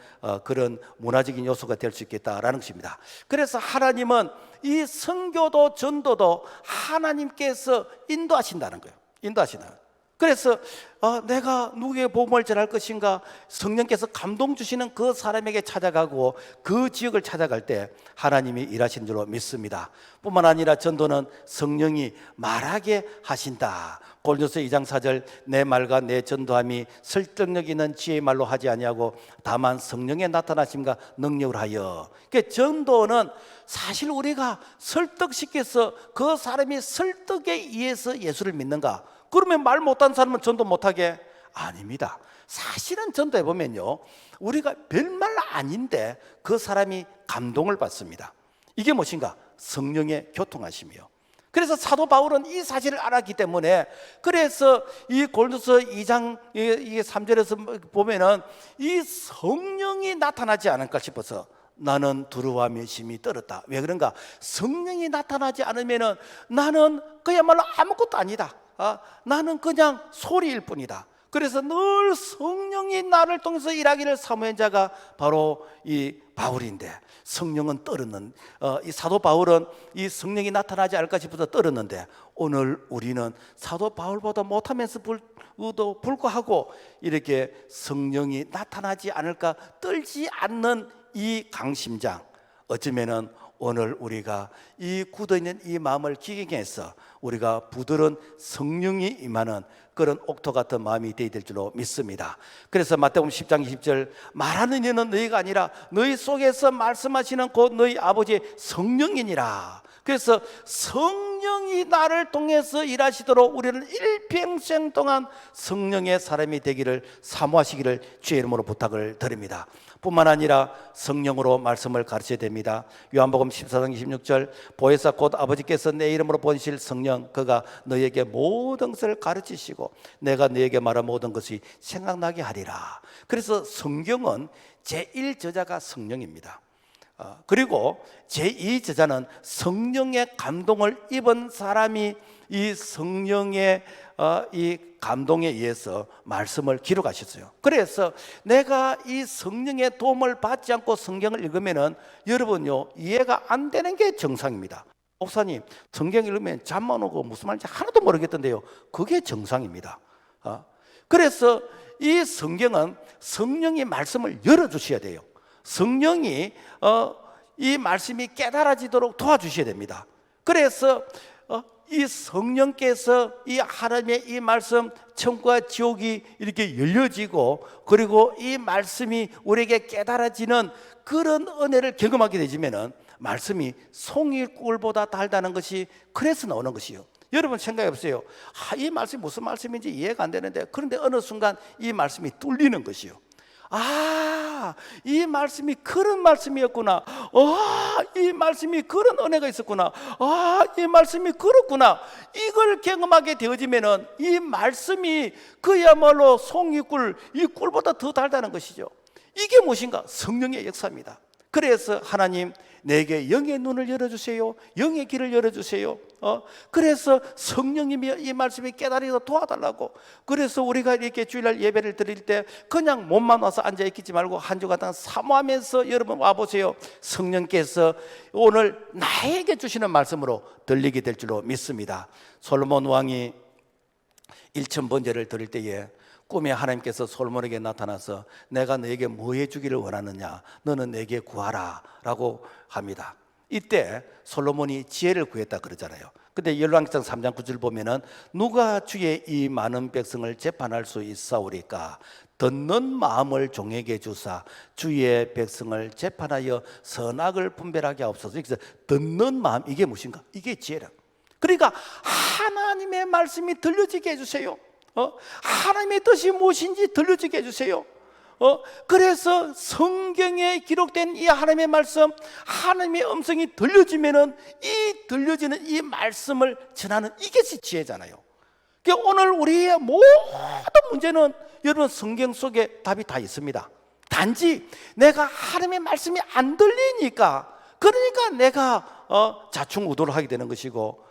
그런 문화적인 요소가 될 수 있겠다라는 것입니다. 그래서 하나님은 이 선교도 전도도 하나님께서 인도하신다는 거예요. 인도하신다는 거예요. 그래서 내가 누구에게 복음을 전할 것인가, 성령께서 감동 주시는 그 사람에게 찾아가고 그 지역을 찾아갈 때 하나님이 일하시는 줄로 믿습니다. 뿐만 아니라 전도는 성령이 말하게 하신다. 고린도서 2장 4절 내 말과 내 전도함이 설득력 있는 지혜의 말로 하지 아니하고 다만 성령의 나타나심과 능력을 하여. 그러니까 전도는 사실 우리가 설득시켜서 그 사람이 설득에 의해서 예수를 믿는가, 그러면 말 못하는 사람은 전도 못하게? 아닙니다. 사실은 전도해 보면요, 우리가 별말 아닌데 그 사람이 감동을 받습니다. 이게 무엇인가? 성령의 교통하심이요. 그래서 사도 바울은 이 사실을 알았기 때문에, 그래서 이 고린도서 2장 3절에서 보면은 이 성령이 나타나지 않을까 싶어서 나는 두려워하며 심히 떨었다. 왜 그런가? 성령이 나타나지 않으면은 나는 그야말로 아무것도 아니다. 나는 그냥 소리일 뿐이다. 그래서 늘 성령이 나를 통해서 일하기를 사모한 자가 바로 이 바울인데, 성령은 떨었는, 이 사도 바울은 이 성령이 나타나지 않을까 싶어서 떨었는데, 오늘 우리는 사도 바울보다 못하면서 불구하고 이렇게 성령이 나타나지 않을까 떨지 않는 이 강심장, 어쩌면은 오늘 우리가 이 굳어있는 이 마음을 기경해 해서 우리가 부드러운 성령이 임하는 그런 옥토 같은 마음이 되어야 될 줄로 믿습니다. 그래서 마태복음 10장 20절, 말하는 이는 너희가 아니라 너희 속에서 말씀하시는 곧 너희 아버지의 성령이니라. 그래서 성령이 나를 통해서 일하시도록 우리는 일평생 동안 성령의 사람이 되기를 사모하시기를 주의 이름으로 부탁을 드립니다. 뿐만 아니라 성령으로 말씀을 가르쳐야 됩니다. 요한복음 14장 26절, 보혜사 곧 아버지께서 내 이름으로 보내실 성령, 그가 너희에게 모든 것을 가르치시고 내가 너희에게 말한 모든 것이 생각나게 하리라. 그래서 성경은 제1저자가 성령입니다. 그리고 제2저자는 성령의 감동을 입은 사람이 이 성령의 이 감동에 의해서 말씀을 기록하셨어요. 그래서 내가 이 성령의 도움을 받지 않고 성경을 읽으면은 여러분요, 이해가 안 되는 게 정상입니다. 목사님, 성경 읽으면 잠만 오고 무슨 말인지 하나도 모르겠던데요. 그게 정상입니다. 그래서 이 성경은 성령이 말씀을 열어주셔야 돼요. 성령이 이 말씀이 깨달아지도록 도와주셔야 됩니다. 그래서 이 성령께서 이 하나님의 이 말씀, 천국과 지옥이 이렇게 열려지고, 그리고 이 말씀이 우리에게 깨달아지는 그런 은혜를 경험하게 되지면은 말씀이 송이꿀보다 달다는 것이 그래서 나오는 것이요. 여러분 생각해 보세요. 이 말씀이 무슨 말씀인지 이해가 안 되는데, 그런데 어느 순간 이 말씀이 뚫리는 것이요. 이 말씀이 그런 말씀이었구나. 이 말씀이 그런 은혜가 있었구나. 이 말씀이 그렇구나. 이걸 경험하게 되어지면은 이 말씀이 그야말로 송이꿀, 이 꿀보다 더 달다는 것이죠. 이게 무엇인가? 성령의 역사입니다. 그래서 하나님, 내게 영의 눈을 열어주세요. 영의 길을 열어주세요. 그래서 성령님이 이 말씀이 깨달아서 도와달라고. 그래서 우리가 이렇게 주일날 예배를 드릴 때 그냥 몸만 와서 앉아있지 말고 한 주간 동안 사모하면서 여러분 와보세요. 성령께서 오늘 나에게 주시는 말씀으로 들리게 될 줄로 믿습니다. 솔로몬 왕이 1000번제를 드릴 때에 꿈에 하나님께서 솔로몬에게 나타나서 내가 너에게 뭐 해주기를 원하느냐, 너는 내게 구하라 라고 합니다. 이때 솔로몬이 지혜를 구했다 그러잖아요. 근데 열왕기상 3장 9절 보면은 누가 주의 이 많은 백성을 재판할 수 있사오리까? 듣는 마음을 종에게 주사 주의 백성을 재판하여 선악을 분별하게 하옵소서. 그래서 듣는 마음, 이게 무엇인가? 이게 지혜라. 그러니까 하나님의 말씀이 들려지게 해주세요. 하나님의 뜻이 무엇인지 들려지게 해주세요. 그래서 성경에 기록된 이 하나님의 말씀, 하나님의 음성이 들려지면은 이 들려지는 이 말씀을 전하는 이것이 지혜잖아요. 그러니까 오늘 우리의 모든 문제는 여러분 성경 속에 답이 다 있습니다. 단지 내가 하나님의 말씀이 안 들리니까, 그러니까 내가 자충우돌을 하게 되는 것이고,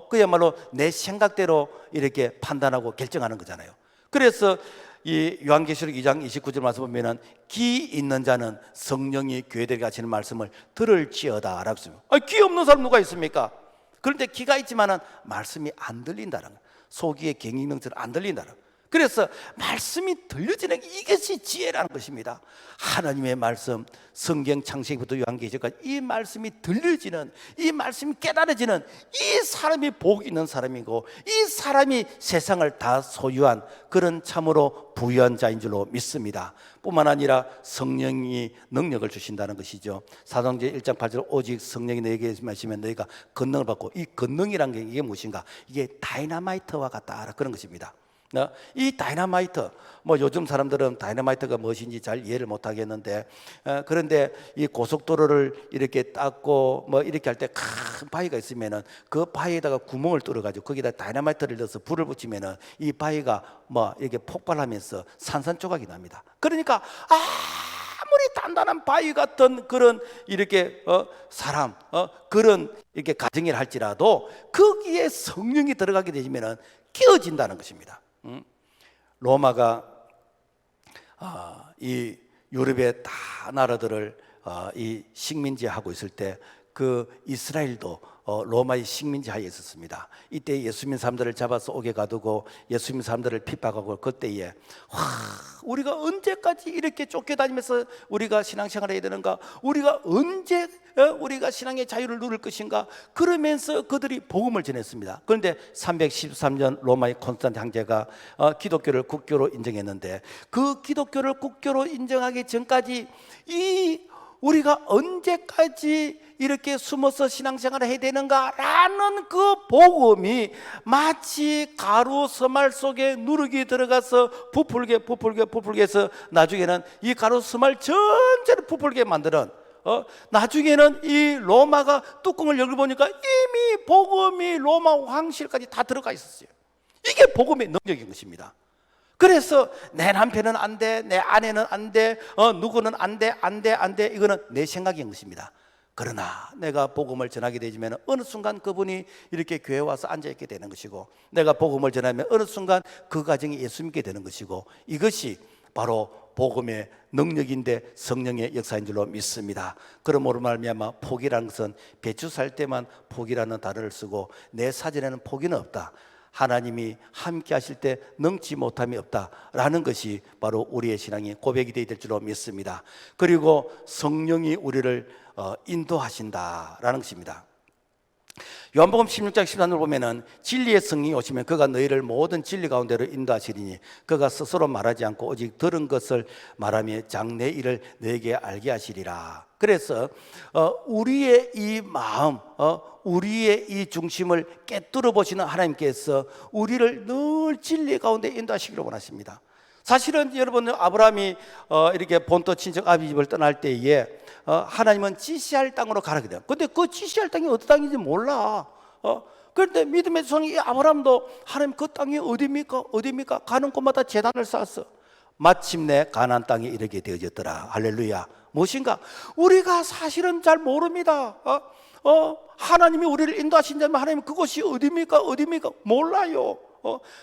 그야말로 내 생각대로 이렇게 판단하고 결정하는 거잖아요. 그래서 이 요한계시록 2장 29절 말씀 보면은 귀 있는 자는 성령이 교회들에게 하시는 말씀을 들을지어다 라고 했습니다. 귀 없는 사람 누가 있습니까? 그런데 귀가 있지만은 말씀이 안 들린다는 거예요. 소귀의 경이능처럼 안 들린다는 거예요. 그래서 말씀이 들려지는 이것이 지혜라는 것입니다. 하나님의 말씀, 성경 창세기부터 요한계시까지 이 말씀이 들려지는, 이 말씀이 깨달아지는 이 사람이 복 있는 사람이고, 이 사람이 세상을 다 소유한 그런 참으로 부유한 자인 줄로 믿습니다. 뿐만 아니라 성령이 능력을 주신다는 것이죠. 사도행전 1장 8절 오직 성령이 너에게 임하시면 너희가 권능을 받고, 이 권능이란 게 이게 무엇인가? 이게 다이너마이트와 같다, 그런 것입니다. 이 다이너마이트, 요즘 사람들은 다이너마이트가 무엇인지 잘 이해를 못 하겠는데, 그런데 이 고속도로를 이렇게 닦고 이렇게 할 때 큰 바위가 있으면은 그 바위에다가 구멍을 뚫어가지고 거기다 다이너마이트를 넣어서 불을 붙이면은 이 바위가 이렇게 폭발하면서 산산조각이 납니다. 그러니까 아무리 단단한 바위 같은 그런 이렇게 사람, 그런 이렇게 가정이라 할지라도 거기에 성령이 들어가게 되면은 깨어진다는 것입니다. 로마가 이 유럽의 다 나라들을 이 식민지하고 있을 때 그 이스라엘도 로마의 식민지 하에 있었습니다. 이때 예수 믿는 사람들을 잡아서 옥에 가두고 예수 믿는 사람들을 핍박하고, 그때에 우리가 언제까지 이렇게 쫓겨다니면서 우리가 신앙생활을 해야 되는가? 우리가 언제 우리가 신앙의 자유를 누릴 것인가? 그러면서 그들이 복음을 전했습니다. 그런데 313년 로마의 콘스탄틴 황제가 기독교를 국교로 인정했는데, 그 기독교를 국교로 인정하기 전까지 우리가 언제까지 이렇게 숨어서 신앙생활을 해야 되는가라는 그 복음이 마치 가루 서말 속에 누룩이 들어가서 부풀게 해서 나중에는 이 가루 서말 전체를 부풀게 만드는, 나중에는 이 로마가 뚜껑을 열어보니까 이미 복음이 로마 황실까지 다 들어가 있었어요. 이게 복음의 능력인 것입니다. 그래서 내 남편은 안 돼, 내 아내는 안 돼, 누구는 안 돼, 이거는 내 생각인 것입니다. 그러나 내가 복음을 전하게 되면 어느 순간 그분이 이렇게 교회에 와서 앉아있게 되는 것이고, 내가 복음을 전하면 어느 순간 그 가정이 예수 믿게 되는 것이고, 이것이 바로 복음의 능력인데 성령의 역사인 줄로 믿습니다. 그러므로 말미암아 포기라는 것은 배추 살 때만 포기라는 단어를 쓰고 내 사전에는 포기는 없다, 하나님이 함께 하실 때 능치 못함이 없다라는 것이 바로 우리의 신앙의 고백이 되어야 될 줄로 믿습니다. 그리고 성령이 우리를 인도하신다라는 것입니다. 요한복음 16장 13절을 보면은 진리의 성령이 오시면 그가 너희를 모든 진리 가운데로 인도하시리니 그가 스스로 말하지 않고 오직 들은 것을 말하며 장래 일을 너에게 알게 하시리라. 그래서 우리의 이 마음, 우리의 이 중심을 깨뚫어 보시는 하나님께서 우리를 늘 진리 가운데 인도하시기를 원하십니다. 사실은 여러분, 아브라함이 이렇게 본토 친척 아비 집을 떠날 때에 하나님은 지시할 땅으로 가라게 돼요. 근데 그 지시할 땅이 어떤 땅인지 몰라. 그런데 믿음의 조상이 아브라함도 하나님 그 땅이 어디입니까? 가는 곳마다 제단을 쌓았어. 마침내 가나안 땅에 이르게 되어졌더라. 할렐루야. 무엇인가? 우리가 사실은 잘 모릅니다. 하나님이 우리를 인도하신다면 하나님 그것이 어디입니까? 몰라요.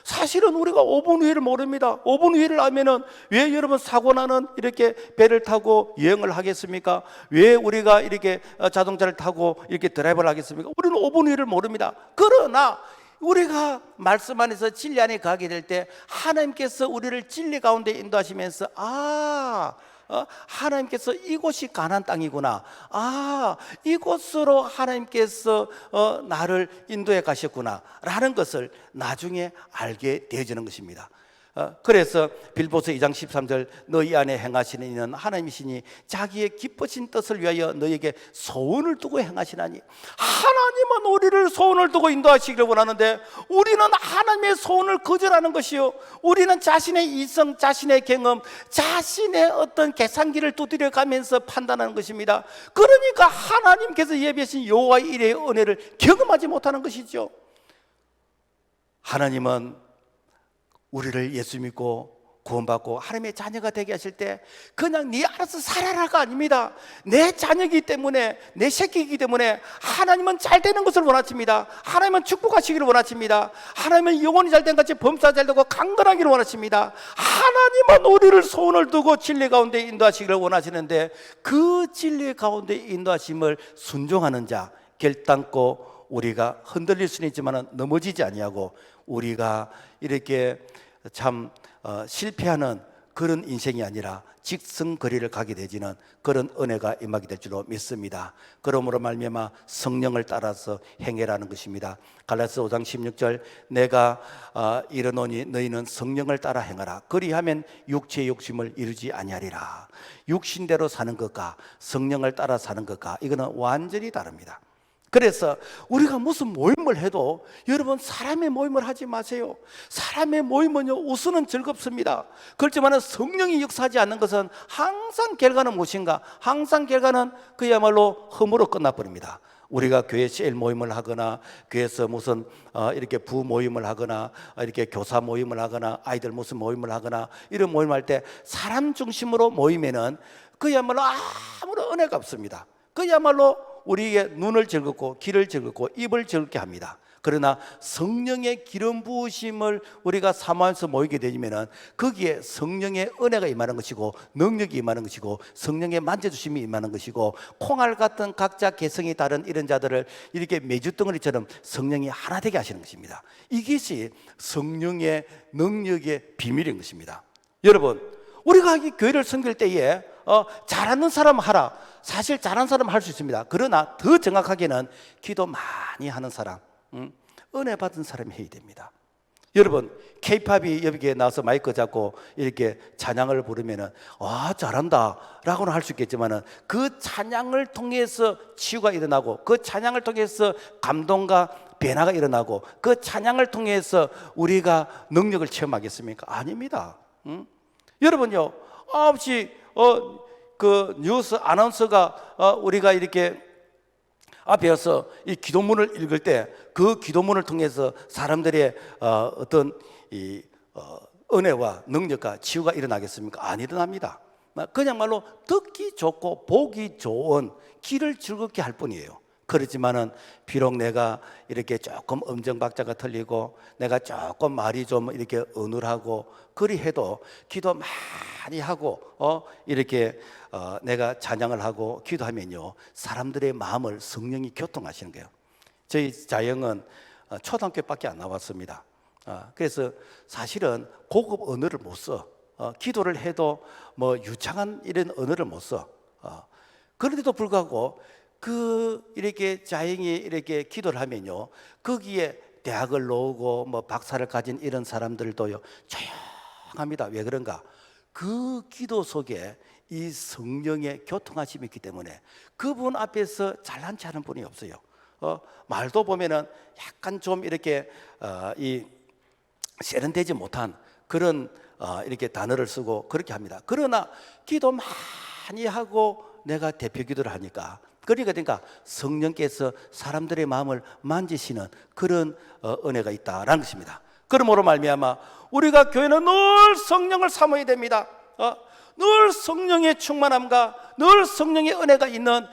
사실은 우리가 5분 후를 모릅니다. 5분 후를 알면은 왜 여러분 사고 나는 이렇게 배를 타고 여행을 하겠습니까? 왜 우리가 이렇게 자동차를 타고 이렇게 드라이브를 하겠습니까? 우리는 5분 후를 모릅니다. 그러나 우리가 말씀 안에서 진리 안에 가게 될 때 하나님께서 우리를 진리 가운데 인도하시면서 하나님께서 이곳이 가나안 땅이구나, 이곳으로 하나님께서 나를 인도해 가셨구나 라는 것을 나중에 알게 되어지는 것입니다. 그래서 빌보서 2장 13절 너희 안에 행하시는 이는 하나님이시니 자기의 기쁘신 뜻을 위하여 너희에게 소원을 두고 행하시나니, 하나님은 우리를 소원을 두고 인도하시기를 원하는데 우리는 하나님의 소원을 거절하는 것이요, 우리는 자신의 이성, 자신의 경험, 자신의 어떤 계산기를 두드려 가면서 판단하는 것입니다. 그러니까 하나님께서 예비하신 여호와의 일의 은혜를 경험하지 못하는 것이죠. 하나님은 우리를 예수 믿고 구원받고 하나님의 자녀가 되게 하실 때 그냥 네 알아서 살아라가 아닙니다. 내 자녀이기 때문에, 내 새끼이기 때문에 하나님은 잘 되는 것을 원하십니다. 하나님은 축복하시기를 원하십니다. 하나님은 영혼이 잘된 같이 범사 잘되고 강건하기를 원하십니다. 하나님은 우리를 소원을 두고 진리 가운데 인도하시기를 원하시는데, 그 진리 가운데 인도하심을 순종하는 자, 결단코 우리가 흔들릴 수는 있지만 넘어지지 아니하고, 우리가 이렇게 참 실패하는 그런 인생이 아니라 직성거리를 가게 되지는 그런 은혜가 임하게 될 줄로 믿습니다. 그러므로 말미암아 성령을 따라서 행해라는 것입니다. 갈라디아서 5장 16절 내가 이르노니 너희는 성령을 따라 행하라. 그리하면 육체의 욕심을 이루지 아니하리라. 육신대로 사는 것과 성령을 따라 사는 것과 이거는 완전히 다릅니다. 그래서 우리가 무슨 모임을 해도 여러분 사람의 모임을 하지 마세요. 사람의 모임은요 우수는 즐겁습니다. 그렇지만 성령이 역사하지 않는 것은 항상 결과는 무엇인가? 항상 결과는 그야말로 흠으로 끝나버립니다. 우리가 교회 셀 모임을 하거나 교회에서 무슨 이렇게 부 모임을 하거나 이렇게 교사 모임을 하거나 아이들 무슨 모임을 하거나 이런 모임을 할 때 사람 중심으로 모이면은 그야말로 아무런 은혜가 없습니다. 그야말로 우리의 눈을 즐겁고 귀를 즐겁고 입을 즐겁게 합니다. 그러나 성령의 기름 부으심을 우리가 사모하면서 모이게 되면은 거기에 성령의 은혜가 임하는 것이고 능력이 임하는 것이고 성령의 만져주심이 임하는 것이고 콩알 같은 각자 개성이 다른 이런 자들을 이렇게 메주덩어리처럼 성령이 하나 되게 하시는 것입니다. 이것이 성령의 능력의 비밀인 것입니다. 여러분 우리가 이 교회를 섬길 때에 잘하는 사람 하라. 사실 잘하는 사람 할 수 있습니다. 그러나 더 정확하게는 기도 많이 하는 사람, 은혜 받은 사람이 해야 됩니다. 여러분 K-팝이 여기에 나와서 마이크 잡고 이렇게 찬양을 부르면은 잘한다 라고는 할 수 있겠지만은 그 찬양을 통해서 치유가 일어나고 그 찬양을 통해서 감동과 변화가 일어나고 그 찬양을 통해서 우리가 능력을 체험하겠습니까? 아닙니다. 여러분요 9시 그 뉴스 아나운서가 우리가 이렇게 앞에서 이 기도문을 읽을 때 그 기도문을 통해서 사람들의 어떤 이 은혜와 능력과 치유가 일어나겠습니까? 안 일어납니다. 그냥 말로 듣기 좋고 보기 좋은 귀를 즐겁게 할 뿐이에요. 그렇지만은 비록 내가 이렇게 조금 음정박자가 틀리고 내가 조금 말이 좀 이렇게 어눌하고 그리 해도 기도 많이 하고 이렇게 내가 찬양을 하고 기도하면요 사람들의 마음을 성령이 교통하시는 거예요. 저희 자영은 초등학교밖에 안 나왔습니다. 그래서 사실은 고급 언어를 못 써. 기도를 해도 뭐 유창한 이런 언어를 못 써. 그런데도 불구하고 이렇게 자영이 이렇게 기도를 하면요 거기에 대학을 나오고 뭐 박사를 가진 이런 사람들도요 조용합니다. 왜 그런가? 그 기도 속에 이 성령의 교통하심이 있기 때문에 그분 앞에서 잘난 체 하는 분이 없어요. 말도 보면은 약간 좀 이렇게 이 세련되지 못한 그런 이렇게 단어를 쓰고 그렇게 합니다. 그러나 기도 많이 하고 내가 대표 기도를 하니까 그러니까 성령께서 사람들의 마음을 만지시는 그런 은혜가 있다라는 것입니다. 그러므로 말미암아 우리가 교회는 늘 성령을 사모해야 됩니다. 늘 성령의 충만함과 늘 성령의 은혜가 있는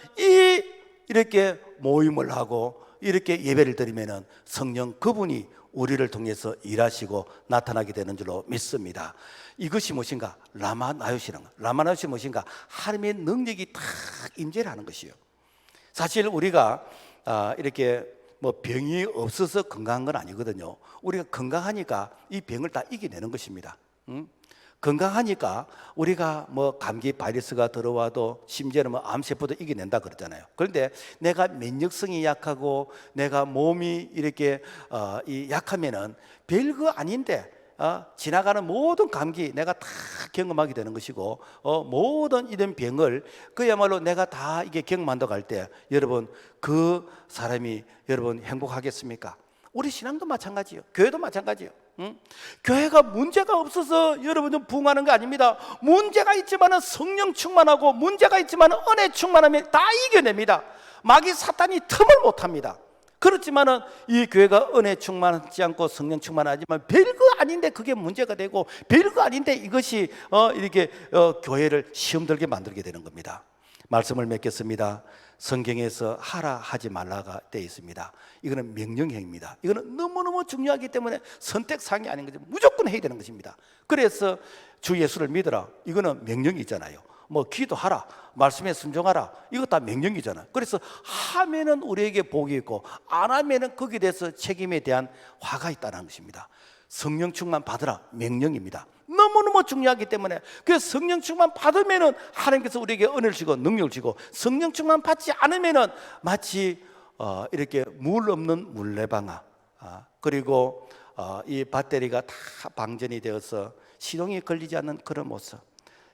이렇게 모임을 하고 이렇게 예배를 드리면은 성령 그분이 우리를 통해서 일하시고 나타나게 되는 줄로 믿습니다. 이것이 무엇인가? 라마나요시라는 것. 라마나요시 무엇인가? 하나님의 능력이 탁 임재를 하는 것이요. 사실 우리가 이렇게 뭐 병이 없어서 건강한 건 아니거든요. 우리가 건강하니까 이 병을 다 이겨내는 것입니다. 건강하니까 우리가 뭐 감기 바이러스가 들어와도 심지어는 뭐 암세포도 이겨낸다 그러잖아요. 그런데 내가 면역성이 약하고 내가 몸이 이렇게 약하면은 별거 아닌데 지나가는 모든 감기 내가 다 경험하게 되는 것이고 모든 이런 병을 그야말로 내가 다 이게 경험한다고 할 때 여러분 그 사람이 여러분 행복하겠습니까? 우리 신앙도 마찬가지예요. 교회도 마찬가지예요. 교회가 문제가 없어서 여러분 좀 부흥하는 거 아닙니다. 문제가 있지만은 성령 충만하고 문제가 있지만은 은혜 충만하면 다 이겨냅니다. 마귀 사탄이 틈을 못 합니다. 그렇지만은 이 교회가 은혜 충만하지 않고 성령 충만하지만 별거 아닌데 그게 문제가 되고 별거 아닌데 이것이 이렇게 교회를 시험 들게 만들게 되는 겁니다. 말씀을 맺겠습니다. 성경에서 하라 하지 말라가 되어 있습니다. 이거는 명령형입니다. 이거는 너무너무 중요하기 때문에 선택사항이 아닌 거죠. 무조건 해야 되는 것입니다. 그래서 주 예수를 믿어라. 이거는 명령이잖아요. 뭐 기도하라, 말씀에 순종하라, 이거 다 명령이잖아요. 그래서 하면은 우리에게 복이 있고 안 하면은 거기에 대해서 책임에 대한 화가 있다는 것입니다. 성령 충만 받으라 명령입니다. 너무너무 중요하기 때문에 그 성령 충만 받으면은 하나님께서 우리에게 은혜를 주고 능력을 주고, 성령 충만 받지 않으면은 마치 이렇게 물 없는 물레방아, 그리고 이 배터리가 다 방전이 되어서 시동이 걸리지 않는 그런 모습,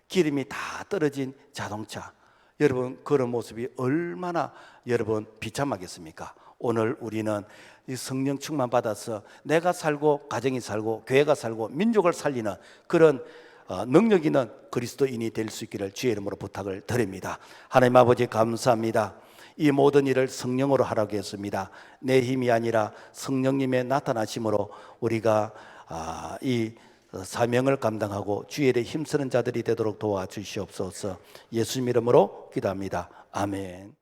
기름이 다 떨어진 자동차, 여러분 그런 모습이 얼마나 여러분 비참하겠습니까? 오늘 우리는 이 성령 충만 받아서 내가 살고 가정이 살고 교회가 살고 민족을 살리는 그런 능력 있는 그리스도인이 될 수 있기를 주의 이름으로 부탁을 드립니다. 하나님 아버지 감사합니다. 이 모든 일을 성령으로 하라고 했습니다. 내 힘이 아니라 성령님의 나타나심으로 우리가 이 사명을 감당하고 주의 일에 힘쓰는 자들이 되도록 도와주시옵소서. 예수님 이름으로 기도합니다. 아멘.